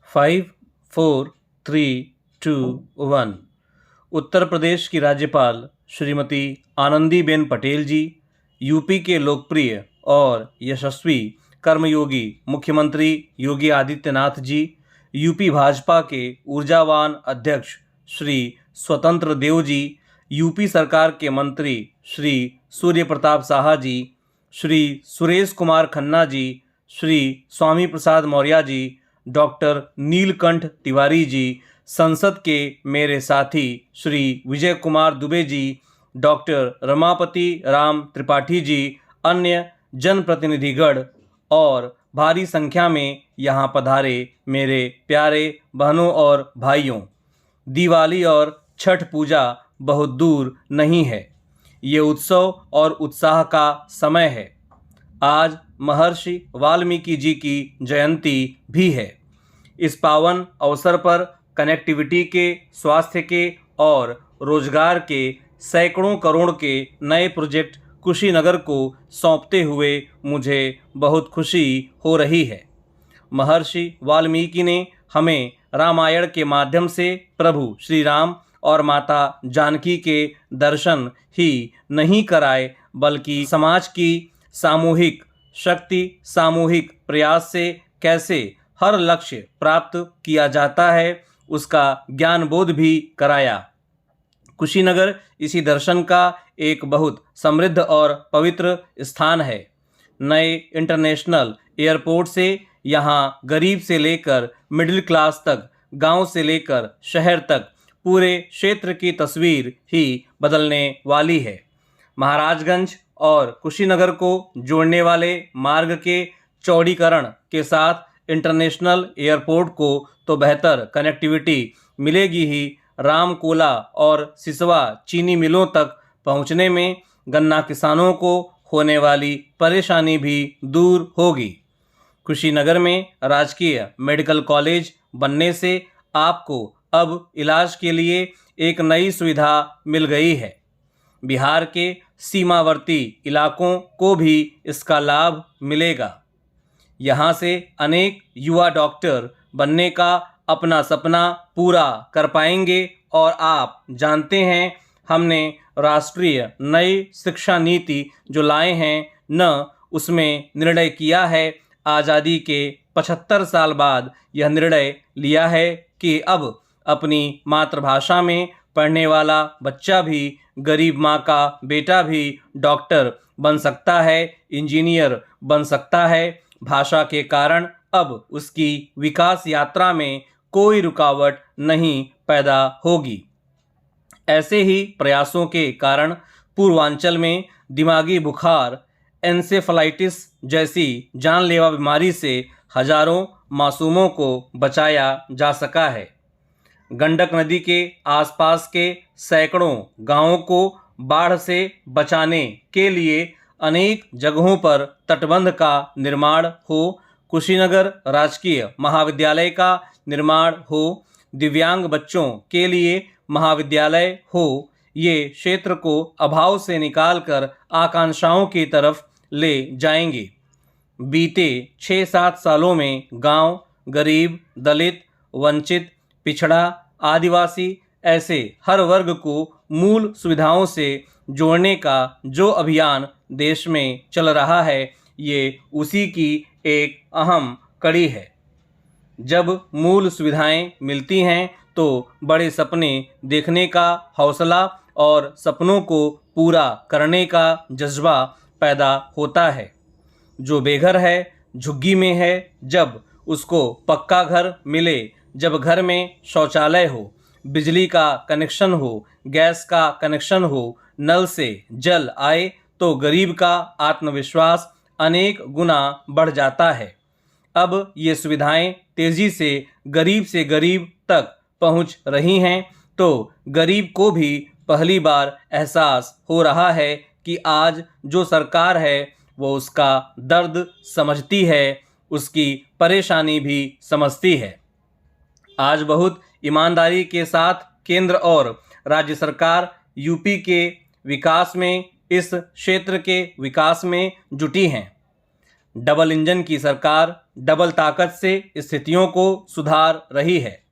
5, 4, 3, 2, 1। उत्तर प्रदेश की राज्यपाल श्रीमती आनंदीबेन पटेल जी, यूपी के लोकप्रिय और यशस्वी कर्मयोगी मुख्यमंत्री योगी आदित्यनाथ जी, यूपी भाजपा के ऊर्जावान अध्यक्ष श्री स्वतंत्र देव जी, यूपी सरकार के मंत्री श्री सूर्य प्रताप शाह जी, श्री सुरेश कुमार खन्ना जी, श्री स्वामी प्रसाद मौर्य जी, डॉक्टर नीलकंठ तिवारी जी, संसद के मेरे साथी श्री विजय कुमार दुबे जी, डॉक्टर रमापति राम त्रिपाठी जी, अन्य जनप्रतिनिधिगण और भारी संख्या में यहाँ पधारे मेरे प्यारे बहनों और भाइयों, दिवाली और छठ पूजा बहुत दूर नहीं है। ये उत्सव और उत्साह का समय है। आज महर्षि वाल्मीकि जी की जयंती भी है। इस पावन अवसर पर कनेक्टिविटी के, स्वास्थ्य के और रोजगार के सैकड़ों करोड़ के नए प्रोजेक्ट कुशीनगर को सौंपते हुए मुझे बहुत खुशी हो रही है। महर्षि वाल्मीकि ने हमें रामायण के माध्यम से प्रभु श्री राम और माता जानकी के दर्शन ही नहीं कराए, बल्कि समाज की सामूहिक शक्ति, सामूहिक प्रयास से कैसे हर लक्ष्य प्राप्त किया जाता है, उसका ज्ञान बोध भी कराया। कुशीनगर इसी दर्शन का एक बहुत समृद्ध और पवित्र स्थान है। नए इंटरनेशनल एयरपोर्ट से यहाँ गरीब से लेकर मिडिल क्लास तक, गांव से लेकर शहर तक पूरे क्षेत्र की तस्वीर ही बदलने वाली है। महाराजगंज और कुशीनगर को जोड़ने वाले मार्ग के चौड़ीकरण के साथ इंटरनेशनल एयरपोर्ट को तो बेहतर कनेक्टिविटी मिलेगी ही, रामकोला और सिसवा चीनी मिलों तक पहुंचने में गन्ना किसानों को होने वाली परेशानी भी दूर होगी। कुशीनगर में राजकीय मेडिकल कॉलेज बनने से आपको अब इलाज के लिए एक नई सुविधा मिल गई है। बिहार के सीमावर्ती इलाकों को भी इसका लाभ मिलेगा। यहाँ से अनेक युवा डॉक्टर बनने का अपना सपना पूरा कर पाएंगे। और आप जानते हैं, हमने राष्ट्रीय नई शिक्षा नीति जो लाए हैं न, उसमें निर्णय किया है, आज़ादी के 75 साल बाद यह निर्णय लिया है कि अब अपनी मातृभाषा में पढ़ने वाला बच्चा भी, गरीब माँ का बेटा भी डॉक्टर बन सकता है, इंजीनियर बन सकता है। भाषा के कारण अब उसकी विकास यात्रा में कोई रुकावट नहीं पैदा होगी। ऐसे ही प्रयासों के कारण पूर्वांचल में दिमागी बुखार, एन्सेफलाइटिस जैसी जानलेवा बीमारी से हजारों मासूमों को बचाया जा सका है। गंडक नदी के आसपास के सैकड़ों गांवों को बाढ़ से बचाने के लिए अनेक जगहों पर तटबंध का निर्माण हो, कुशीनगर राजकीय महाविद्यालय का निर्माण हो, दिव्यांग बच्चों के लिए महाविद्यालय हो, ये क्षेत्र को अभाव से निकालकर आकांक्षाओं की तरफ ले जाएंगे। बीते 6-7 सालों में गांव, गरीब, दलित, वंचित, पिछड़ा, आदिवासी ऐसे हर वर्ग को मूल सुविधाओं से जोड़ने का जो अभियान देश में चल रहा है, ये उसी की एक अहम कड़ी है। जब मूल सुविधाएं मिलती हैं तो बड़े सपने देखने का हौसला और सपनों को पूरा करने का जज्बा पैदा होता है। जो बेघर है, झुग्गी में है, जब उसको पक्का घर मिले, जब घर में शौचालय हो, बिजली का कनेक्शन हो, गैस का कनेक्शन हो, नल से जल आए, तो गरीब का आत्मविश्वास अनेक गुना बढ़ जाता है। अब ये सुविधाएं तेजी से गरीब तक पहुंच रही हैं, तो गरीब को भी पहली बार एहसास हो रहा है कि आज जो सरकार है वो उसका दर्द समझती है, उसकी परेशानी भी समझती है। आज बहुत ईमानदारी के साथ केंद्र और राज्य सरकार यूपी के विकास में, इस क्षेत्र के विकास में जुटी हैं। डबल इंजन की सरकार डबल ताकत से स्थितियों को सुधार रही है।